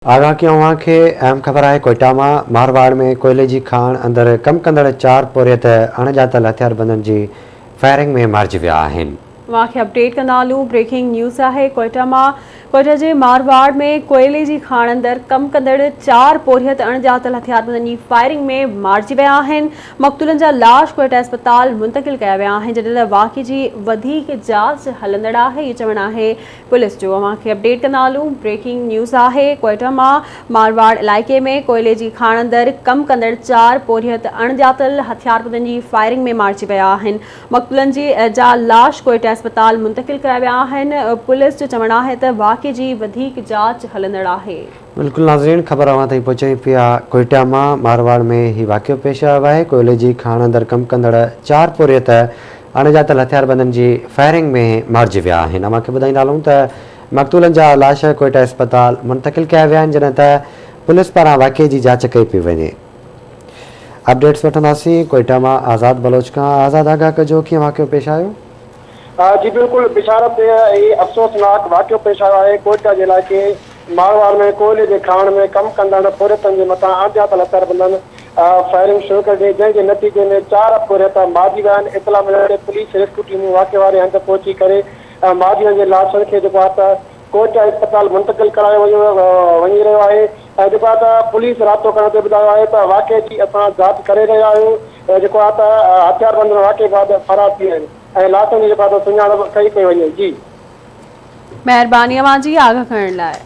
आगाह कयूं खे अहम ख़बर है। कोयटा में मारवाड़ में कोयले की खाण अंदर कम कंदड़ 4 पोरियत अणॼातल हथियारबंदनि जी फायरिंग में मारिजी विया आहिनि। वाक़िया अपडेट कंदालू। ब्रेकिंग न्यूज़ है। कोयटा के मारवाड़ में कोयले की खाण अंदर कम कंदड़ 4 पोरियत अणॼातल हथियारबंदनि की फायरिंग में मारिजी विया आहिनि। मक़तूलनि जा लाश कोयटा अस्पताल मुंतकिल कया विया आहिनि, जॾहिं वाक़िए की वधीक जांच हलंदड़ आहे, ये चवण आहे पुलिस जो। अवांखे अपडेट कंदालू। ब्रेकिंग न्यूज़ है। कोयटा में मारवाड़ इलाके में कोयले की खाण अंदर कम कंदड़ 4 पोरियत अणॼातल हथियारबंदनि की फायरिंग में मारिजी विया आहिनि। मक़तूलनि जा लाश कोयटा अस्पताल मुंतकिल कया विया आहिनि। पुलिस जो चवण आहे त वाक़िए की वधीक जांच हलंदड़ आहे। बिल्कुल नाज़रीन, खबर अवां ताईं पहुचाई पिया। कोयटा में मारवाड़ में ही वाक़ियो पेश आयो है। कोयले की खाण अंदर कम कंदड़ 4 पोरियत अणॼातल हथियारबंदनि जी फायरिंग में मारिजी विया आहिनि। अवांखे ॿुधाईंदा हलूं त मक़तूलनि जा लाश कोयटा अस्पताल मुंतकिल कया विया आहिनि, जॾहिं त पुलिस पारां वाक़िए की जांच कई पई वञे। अपडेट्स वठंदासीं कोयटा में आज़ाद बलोच का। आज़ाद, आगाह कजो कीअं वाक़ियो पेश आयो? जी बिल्कुल, बिशारत अफ़सोसनाक वाक़ियो पेश आयो है। कोयटा के इलाके मारवाड़ में कोयले के खाण में कम कंदड़ पोरियतनि जे मथां अणॼातल हथियारबंदनि फायरिंग शुरू कर दी, जंहिंजे नतीजे में 4 पोरियत मारिजी विया आहिनि। इतला मिलण ते पुलिस रेस्क्यू टीमूं वाक़िए वारे हंधि पहुची करे मारिजनि जे लाशनि खे जेको आहे त कोयटा अस्पताल मुंतकिल करायो वञी रहियो आहे। जेको आहे त पुलिस राब्तो करण ते ॿुधायो आहे त वाक़िए जी असां जांच करे रहिया आहियूं। जेको आहे त हथियारबंद वाक़िए खां फरार थी विया आहिनि ऐं लाशनि जी जेको आहे त सुञाणप कई पई वञे। जी महिरबानी अवां जी आगाह करण लाइ।